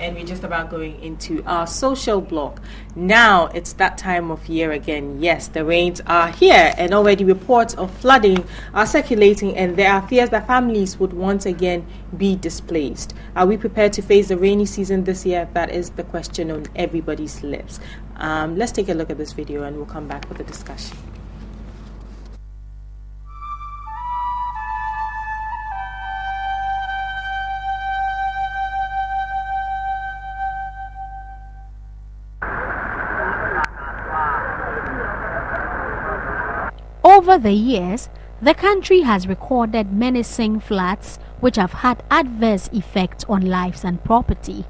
and we're just about going into our social block. Now it's that time of year again. Yes, the rains are here, and already reports of flooding are circulating, and there are fears that families would once again be displaced. Are we prepared to face the rainy season this year? That is the question on everybody's lips. Let's take a look at this video, and we'll come back with the discussion. Over the years, the country has recorded menacing floods which have had adverse effects on lives and property.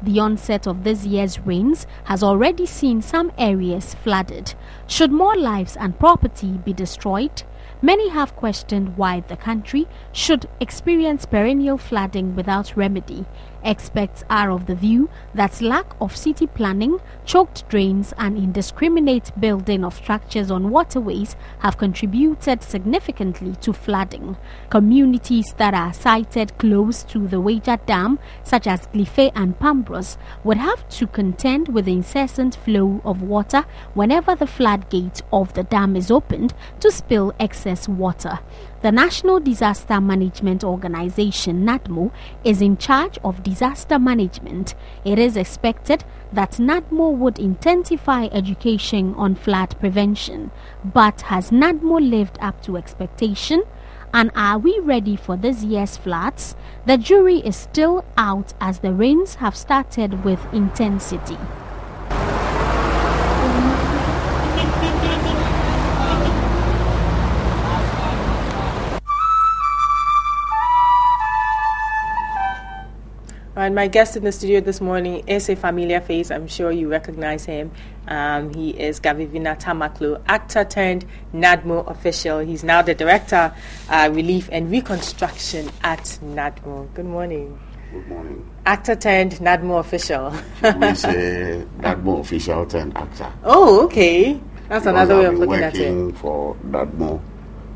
The onset of this year's rains has already seen some areas flooded. Should more lives and property be destroyed? Many have questioned why the country should experience perennial flooding without remedy. Experts are of the view that lack of city planning, choked drains and indiscriminate building of structures on waterways have contributed significantly to flooding. Communities that are sited close to the Wager Dam, such as Glife and Pambros, would have to contend with the incessant flow of water whenever the floodgate of the dam is opened to spill excess water. The National Disaster Management Organization, NADMO, is in charge of disaster management. It is expected that NADMO would intensify education on flood prevention. But has NADMO lived up to expectation? And are we ready for this year's floods? The jury is still out as the rains have started with intensity. And my guest in the studio this morning is a familiar face. I'm sure you recognize him. He is Gavivina Tamaklo, actor turned NADMO official. He's now the Director, Relief and Reconstruction at NADMO. Good morning. Good morning. Actor turned NADMO official. We say NADMO official turned actor. Oh, okay. That's another way of looking at it. I've been working for NADMO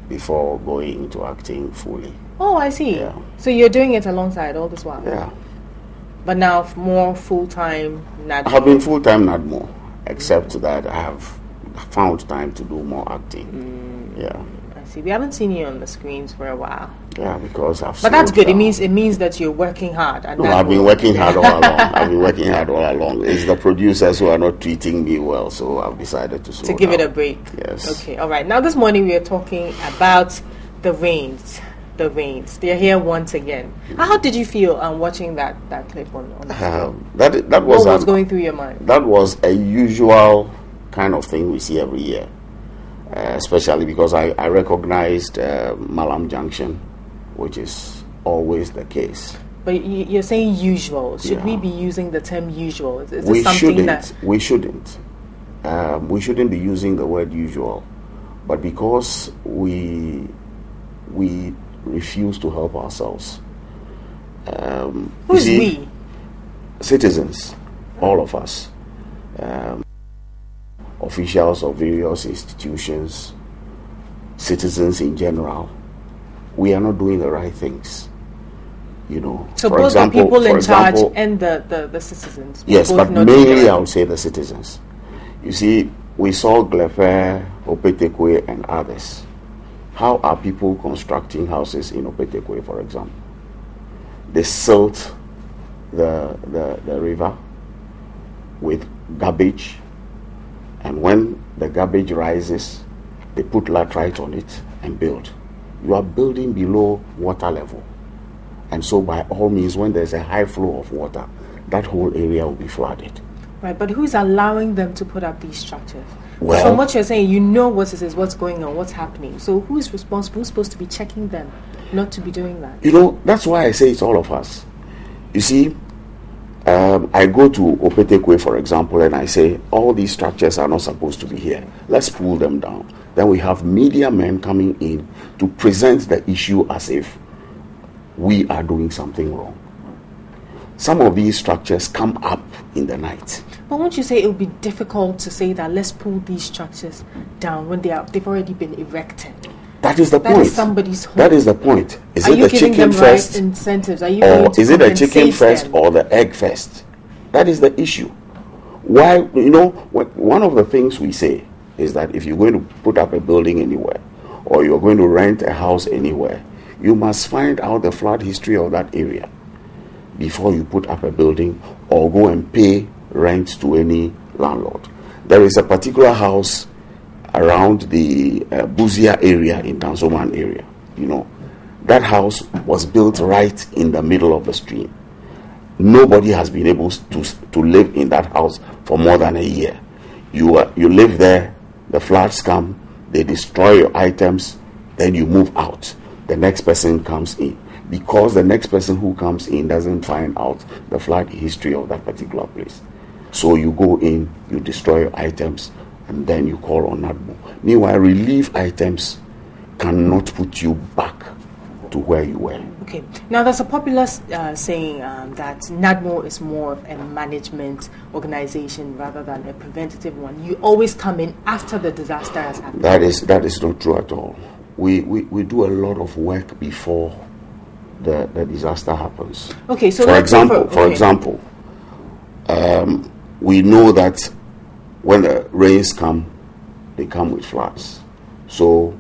before going into acting fully. Oh, I see. Yeah. So you're doing it alongside all this while? Yeah. But now more full-time NADMO. I have been full-time NADMO, except that I have found time to do more acting. Yeah. I see. We haven't seen you on the screens for a while. Yeah, because I've. But that's good. Down. It means that you're working hard. No, I've been working hard all along. It's the producers who are not treating me well, so I've decided to slow give down. it a break. Yes. Okay. All right. Now this morning we are talking about the rains. The rains. They're here once again. How did you feel watching that clip on the screen? That was what was going through your mind? That was a usual kind of thing we see every year, especially because I recognized Malam Junction, which is always the case. But you're saying usual. Should we be using the term usual? Is we something that we shouldn't. We shouldn't be using the word usual, but because we refuse to help ourselves. Who's we? Citizens, all of us, officials of various institutions, citizens in general. We are not doing the right things, you know. So both the people in charge and the citizens. Yes, but mainly I would say the citizens. You see, we saw Glefe, Opetekwe, and others. How are people constructing houses in Opetekwe, for example? They silt the river with garbage, and when the garbage rises, they put laterite on it and build. You are building below water level. And so by all means, when there's a high flow of water, that whole area will be flooded. Right, but who's allowing them to put up these structures? Well, from what you're saying, you know what it is, what's going on, what's happening. So who's responsible? Who's supposed to be checking them not to be doing that? You know, that's why I say it's all of us. You see, I go to Opetekwe, for example, and I say, all these structures are not supposed to be here. Let's pull them down. Then we have media men coming in to present the issue as if we are doing something wrong. Some of these structures come up in the night. But won't you say it would be difficult to say that let's pull these structures down when they've already been erected? That is the point. That is somebody's home. That is the point. Is are it you the giving chicken them first, right incentives? Are you or going to is it the chicken first them? or the egg first? That is the issue. Why, one of the things we say is that if you're going to put up a building anywhere, or you're going to rent a house anywhere, you must find out the flood history of that area before you put up a building or go and pay rent to any landlord. There is a particular house around the Buzia area in Tansoman area. That house was built right in the middle of the stream. Nobody has been able to live in that house for more than a year. You live there, the floods come, they destroy your items, then you move out. The next person comes in. Because the next person who comes in doesn't find out the flood history of that particular place. So you go in, you destroy your items, and then you call on NADMO. Meanwhile, relief items cannot put you back to where you were. Okay. Now, there's a popular saying that NADMO is more of a management organization rather than a preventative one. You always come in after the disaster has happened. That is not true at all. We do a lot of work before the disaster happens. Okay. So for example, we know that when the rains come, they come with floods. So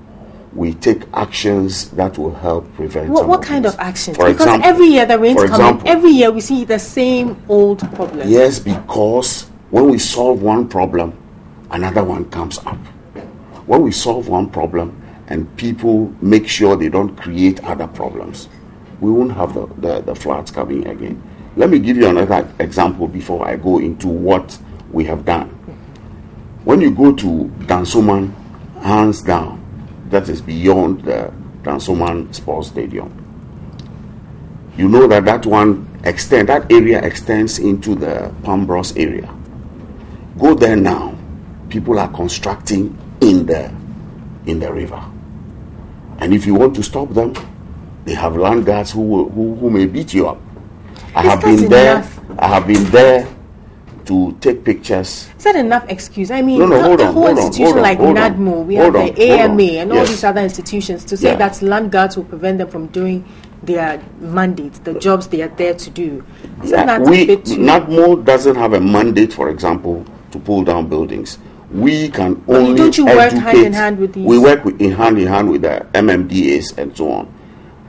we take actions that will help prevent. What kind of actions? Because every year the rains come in, every year we see the same old problem. Yes, because when we solve one problem, another one comes up. When we solve one problem and people make sure they don't create other problems, we won't have the floods coming again. Let me give you another example before I go into what we have done. When you go to Dansoman, hands down, that is beyond the Dansoman Sports Stadium, you know that that area extends into the Pambros area. Go there now. People are constructing in the river. And if you want to stop them, they have land guards who may beat you up. I have been there to take pictures. Is that enough excuse? I mean, hold a on, whole institution like NADMO, we have the AMA and all these other institutions to say that land guards will prevent them from doing their mandates, the jobs they are there to do. Isn't that a bit too... NADMO doesn't have a mandate, for example, to pull down buildings. We can only don't you work hand in hand with these? We work hand in hand with the MMDAs and so on.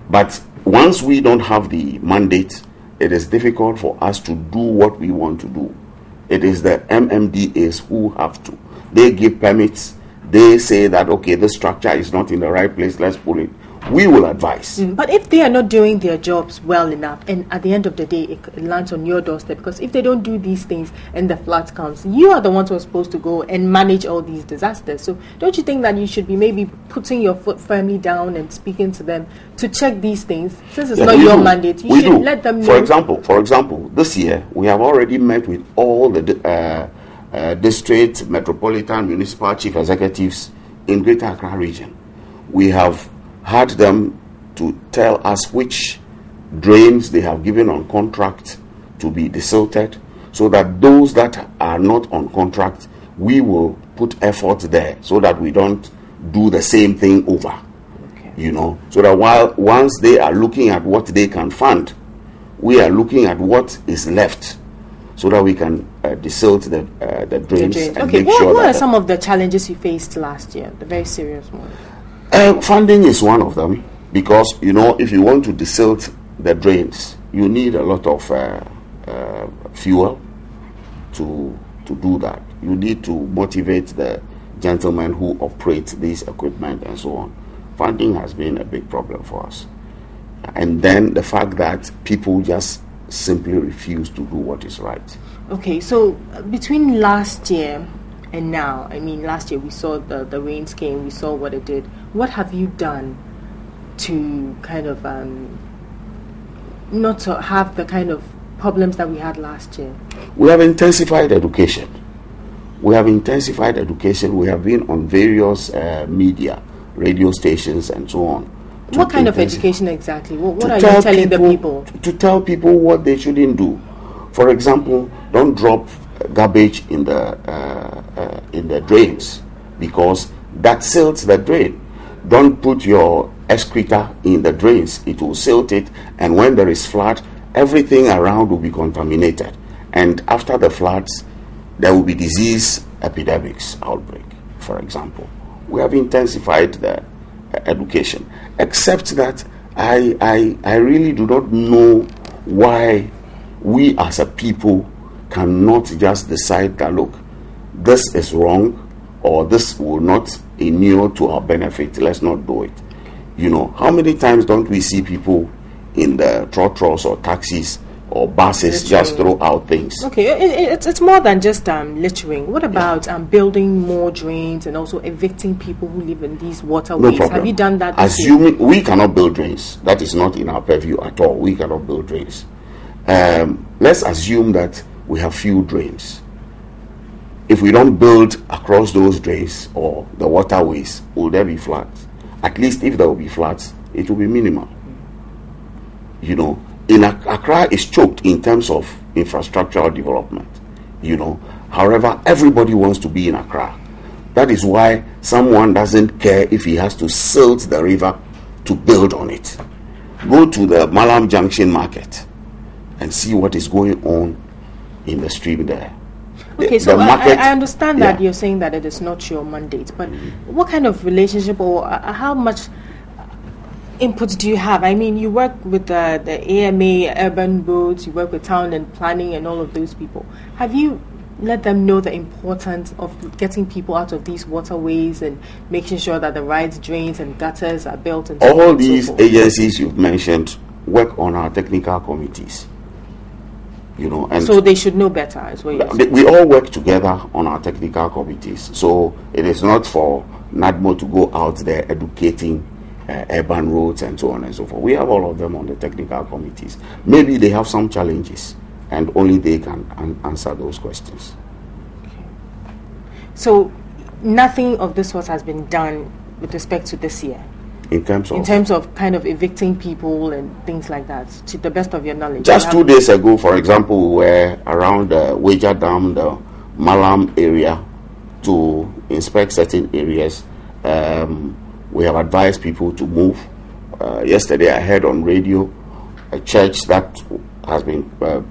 But once we don't have the mandate, it is difficult for us to do what we want to do. It is the MMDAs who have to. They give permits. They say that, okay, the structure is not in the right place, let's pull it. We will advise. But if they are not doing their jobs well enough, and at the end of the day, it lands on your doorstep, because if they don't do these things and the flood comes, you are the ones who are supposed to go and manage all these disasters. So don't you think that you should be maybe putting your foot firmly down and speaking to them to check these things? Since it's not your mandate, you should let them know. For example, this year, we have already met with all the district, metropolitan, municipal chief executives in Greater Accra region. We have had them to tell us which drains they have given on contract to be desilted, so that those that are not on contract, we will put effort there so that we don't do the same thing over. Okay. So that once they are looking at what they can fund, we are looking at what is left so that we can desilt the drains. And okay, make sure what are some of the challenges you faced last year, the very serious ones? Funding is one of them, because if you want to desilt the drains, you need a lot of fuel to do that. You need to motivate the gentlemen who operate this equipment and so on. Funding has been a big problem for us, and then the fact that people just simply refuse to do what is right. Okay, so between last year and now, I mean, last year we saw the rains came, we saw what it did. What have you done to kind of not to have the kind of problems that we had last year? We have intensified education. We have been on various media, radio stations and so on. What kind of education exactly? What are you telling the people? To tell people what they shouldn't do. For example, don't drop garbage in the drains, because that silts the drain. Don't put your excreta in the drains. It will silt it, and when there is flood, everything around will be contaminated, And after the floods, there will be disease epidemics outbreak, for example. We have intensified the education, except that I really do not know why we as a people cannot just decide that, look, this is wrong, or this will not inure to our benefit, let's not do it. You know, how many times don't we see people in the trotros or taxis or buses just throw out things? Okay, it's more than just littering. What about building more drains and also evicting people who live in these waterways? No problem. Have you done that? Assuming we cannot build drains, that is not in our purview at all. We cannot build drains. Let's assume that we have few drains. If we don't build across those drains or the waterways, will there be floods? At least if there will be floods, it will be minimal. You know, in Accra is choked in terms of infrastructural development. You know, however, everybody wants to be in Accra. That is why someone doesn't care if he has to silt the river to build on it. Go to the Malam Junction market and see what is going on in the stream there. Okay, so I understand that you're saying that it is not your mandate, but what kind of relationship or how much input do you have? I mean, you work with the AMA, urban roads, you work with town and planning and all of those people. Have you let them know the importance of getting people out of these waterways and making sure that the right drains and gutters are built? And all these agencies you've mentioned work on our technical committees. You know, and so they should know better as well. We all work together on our technical committees. So it is not for NADMO to go out there educating urban roads and so on and so forth. We have all of them on the technical committees. Maybe they have some challenges and only they can answer those questions. Okay. So nothing of this sort has been done with respect to this year? In terms of kind of evicting people and things like that, to the best of your knowledge? Just 2 days ago, for example, we were around the Wager Dam, the Malam area, to inspect certain areas. We have advised people to move. Yesterday I heard on radio a church that has been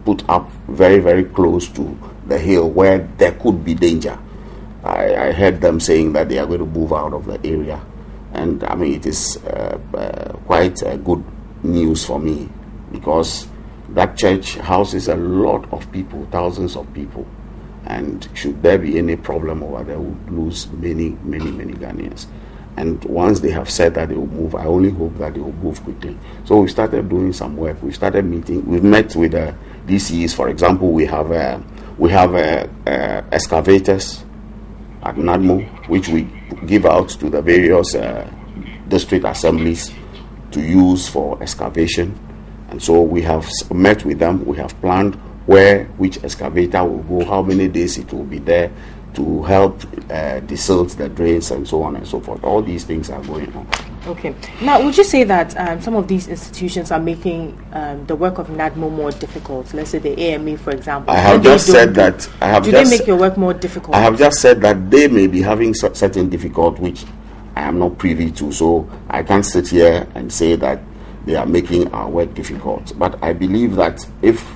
put up very, very close to the hill where there could be danger. I heard them saying that they are going to move out of the area. And I mean, it is quite good news for me, because that church houses a lot of people, thousands of people. And should there be any problem over there, we would lose many Ghanaians. And once they have said that they will move, I only hope that they will move quickly. So we started doing some work. We started meeting. We've met with DCs. For example, we have excavators at NADMO, which we give out to the various district assemblies to use for excavation. And so we have met with them. We have planned which excavator will go, how many days it will be there to help desilt the drains and so on and so forth. All these things are going on. Okay. Now, would you say that some of these institutions are making the work of NADMO more difficult? Let's say the AMA, for example. I have just said that. Do they make your work more difficult? I have just said that they may be having certain difficulty, which I am not privy to. So I can't sit here and say that they are making our work difficult. But I believe that if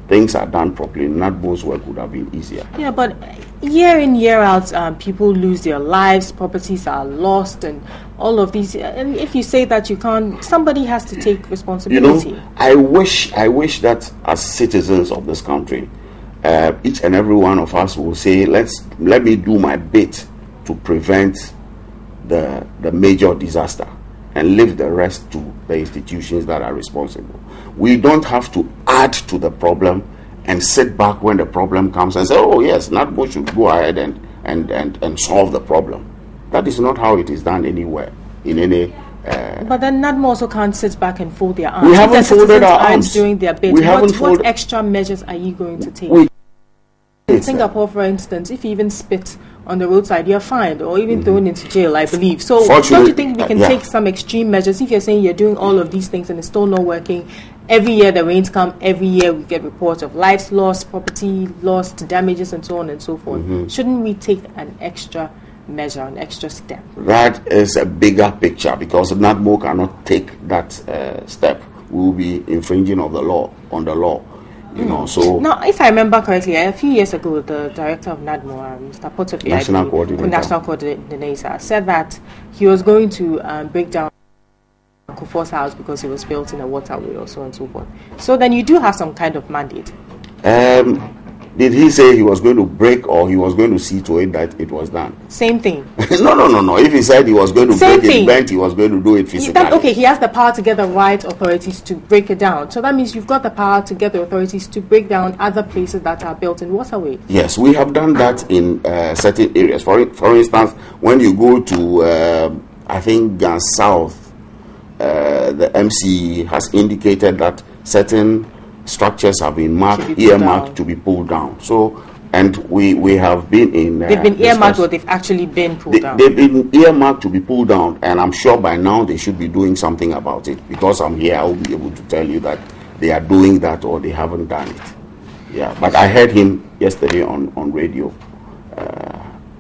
things are done properly, NADMO's work would have been easier. Yeah, but year in, year out, people lose their lives, properties are lost, and all of these. And if you say that you can't, somebody has to take responsibility. You know, I wish that as citizens of this country, each and every one of us will say, let me do my bit to prevent the major disaster and leave the rest to the institutions that are responsible. We don't have to add to the problem and sit back when the problem comes and say, oh yes, NADMO should go ahead and solve the problem. That is not how it is done anywhere, in any... but then NADMO also can't sit back and fold their arms. We haven't folded our arms. Doing their bit. What extra measures are you going to take? In Singapore, for instance, if you even spit on the roadside, you're fined or even thrown into jail, I believe. So don't you think we can take some extreme measures? If you're saying you're doing all of these things and it's still not working, every year the rains come, every year we get reports of lives lost, property lost, damages and so on and so forth. Shouldn't we take an extra measure, an extra step? That is a bigger picture, because NADMO cannot take that step. We will be infringing on the law. You know, so now, if I remember correctly, a few years ago, the director of NADMO, Mr. Potofi, national coordinator, said that he was going to break down Kufuor's house because it was built in a waterway or so and so forth. So then you do have some kind of mandate. Did he say he was going to break, or he was going to see to it that it was done? Same thing. No. If he said he was going to break it, meant he was going to do it physically. Okay, he has the power to get the right authorities to break it down. So that means you've got the power to get the authorities to break down other places that are built in waterways. Yes, we have done that in certain areas. For instance, when you go to, I think, Gan South, the MC has indicated that certain structures have been earmarked to be pulled down. So, and we have been in... they've been earmarked, or they've actually been pulled down? They've been earmarked to be pulled down, and I'm sure by now they should be doing something about it. Because I'm here, I'll be able to tell you that they are doing that or they haven't done it. Yeah, but I heard him yesterday on radio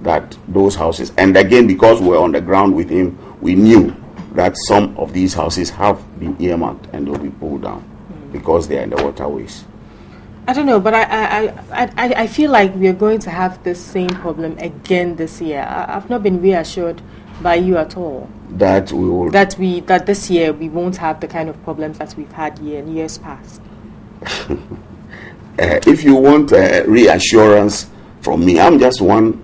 that those houses, and again, because we're on the ground with him, we knew that some of these houses have been earmarked and they'll be pulled down because they are in the waterways. I don't know, but I feel like we are going to have the same problem again this year. I've not been reassured by you at all that we will that this year we won't have the kind of problems that we've had in years past. If you want reassurance from me, I'm just one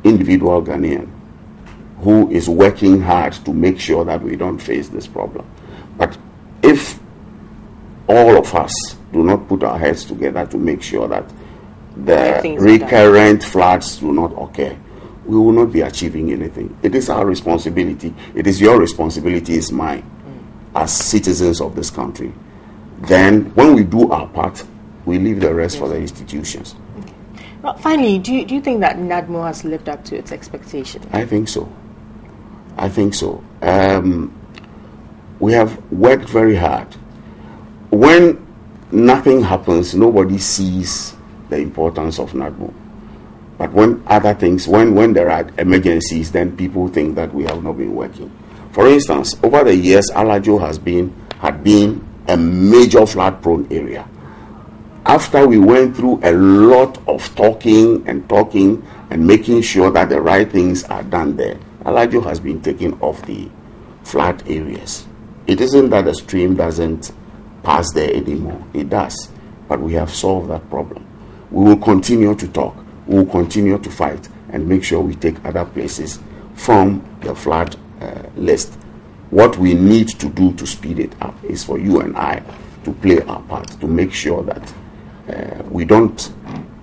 individual Ghanaian who is working hard to make sure that we don't face this problem. But if all of us do not put our heads together to make sure that the recurrent floods do not occur, we will not be achieving anything. It is our responsibility. It is your responsibility, it's mine, as citizens of this country. Then, when we do our part, we leave the rest for the institutions. Okay. Well, finally, do you think that NADMO has lived up to its expectations? I think so. We have worked very hard. When nothing happens, nobody sees the importance of NADMO. But when other things, when there are emergencies, then people think that we have not been working. For instance, over the years, Alajo had been a major flood-prone area. After we went through a lot of talking and making sure that the right things are done there, Alajo has been taken off the flood areas. It isn't that the stream doesn't pass there anymore. It does. But we have solved that problem. We will continue to talk. We will continue to fight and make sure we take other places from the flood list. What we need to do to speed it up is for you and I to play our part, to make sure that we don't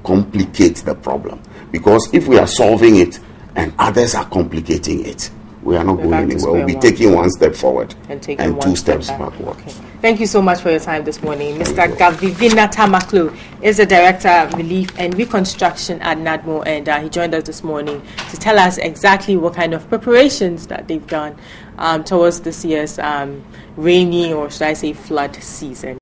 complicate the problem. Because if we are solving it and others are complicating it, we are not going anywhere. We'll be taking one step forward and two steps backward. Okay. Thank you so much for your time this morning. Mr. Gavivina Tamaklo is the Director of Relief and Reconstruction at NADMO, and he joined us this morning to tell us exactly what kind of preparations that they've done towards this year's rainy, or should I say flood season.